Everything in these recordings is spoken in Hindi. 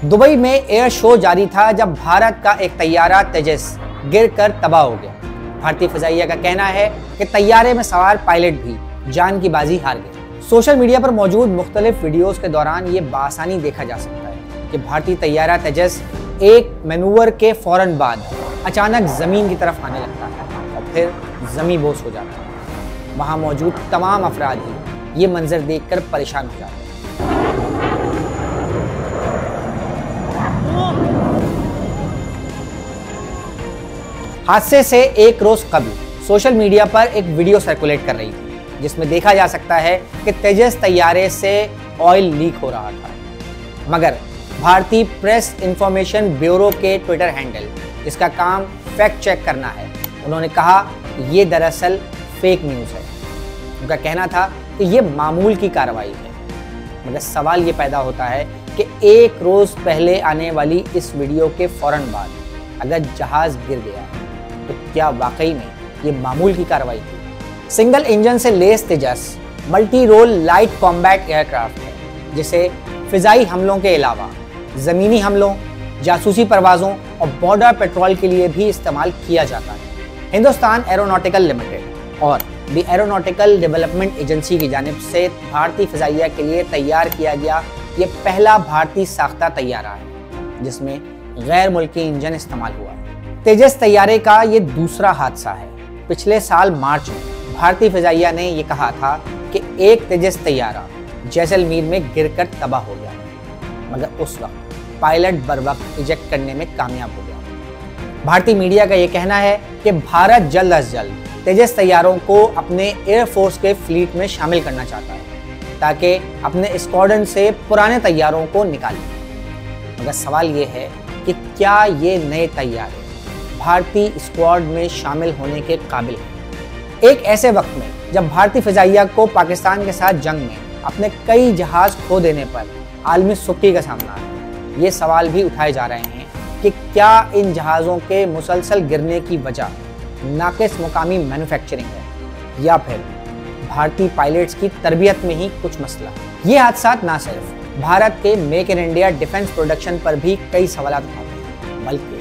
दुबई में एयर शो जारी था जब भारत का एक तैयारा तेजस गिरकर तबाह हो गया। भारतीय फिजाइया का कहना है कि तैयारे में सवार पायलट भी जान की बाजी हार गए। सोशल मीडिया पर मौजूद मुख्तलिफ वीडियोस के दौरान ये बासानी देखा जा सकता है कि भारतीय तैयारा तेजस एक मैनूवर के फौरन बाद अचानक जमीन की तरफ आने लगता है और फिर जमीन बोस हो जाता है। वहां मौजूद तमाम अफराद ही ये मंजर देखकर परेशान हो जाते हैं। हादसे से एक रोज कबल सोशल मीडिया पर एक वीडियो सर्कुलेट कर रही थी जिसमें देखा जा सकता है कि तेजस तैयारे से ऑयल लीक हो रहा था, मगर भारतीय प्रेस इंफॉर्मेशन ब्यूरो के ट्विटर हैंडल, जिसका काम फैक्ट चेक करना है, उन्होंने कहा कि ये दरअसल फेक न्यूज़ है। उनका कहना था कि ये मामूल की कार्रवाई है, मगर सवाल ये पैदा होता है कि एक रोज पहले आने वाली इस वीडियो के फौरन बाद अगर जहाज गिर गया तो क्या वाकई में ये मामूल की कार्रवाई थी? सिंगल इंजन से लेस Tejas multi role light combat aircraft है, जिसे फिजाई हमलों के अलावा ज़मीनी हमलों, जासूसी परवाज़ों और बॉर्डर पेट्रोल के लिए भी इस्तेमाल किया जाता है। हिंदुस्तान एरोनॉटिकल लिमिटेड और द एरोनॉटिकल डेवलपमेंट एजेंसी की जानिब से भारतीय फिजाइया के लिए तैयार किया गया ये पहला भारतीय साख्ता तैयारा है जिसमें गैर मुल्की इंजन इस्तेमाल हुआ। तेजस तैयारे का ये दूसरा हादसा है। पिछले साल मार्च में भारतीय फिजाइया ने ये कहा था कि एक तेजस तैयारा जैसलमेर में गिरकर तबाह हो गया, मगर उस वक्त पायलट बर वक्त इजेक्ट करने में कामयाब हो गया। भारतीय मीडिया का ये कहना है कि भारत जल्द अज जल्द तेजस तैयारों को अपने एयरफोर्स के फ्लीट में शामिल करना चाहता है ताकि अपने स्क्वाड्रन से पुराने तैयारों को निकाले। मगर सवाल ये है कि क्या ये नए तैयारे भारतीय स्क्वाड में शामिल होने के काबिल हैं? एक ऐसे वक्त में जब भारतीय फिजाइया को पाकिस्तान के साथ जंग में अपने कई जहाज खो देने पर आलमी सुक्की का सामना है, ये सवाल भी उठाए जा रहे हैं कि क्या इन जहाज़ों के मुसलसल गिरने की वजह नाक़िस मुकामी मैन्युफैक्चरिंग है या फिर भारतीय पायलट्स की तरबियत में ही कुछ मसला। ये हादसा ना सिर्फ भारत के make in India defence production पर भी कई सवाल उठाते हैं, बल्कि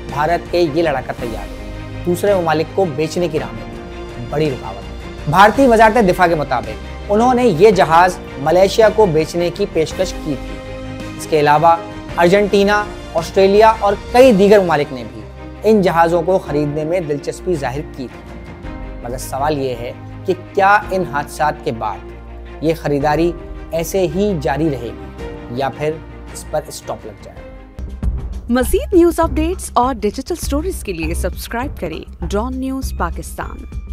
भारत के ये लड़ाका तैयारे दूसरे ममालिक को बेचने की राह में बड़ी रुकावट है। भारतीय वज़ारत दिफा के मुताबिक उन्होंने ये जहाज़ मलेशिया को बेचने की पेशकश की थी। इसके अलावा अर्जेंटीना, ऑस्ट्रेलिया और कई दीगर ममालिक ने भी इन जहाज़ों को खरीदने में दिलचस्पी जाहिर की थी। मगर सवाल ये है कि क्या इन हादसात के बाद ये खरीदारी ऐसे ही जारी रहेगी या फिर इस पर स्टॉप लग जाए? मज़ीद न्यूज़ अपडेट्स और डिजिटल स्टोरीज के लिए सब्सक्राइब करें डॉन न्यूज़ पाकिस्तान।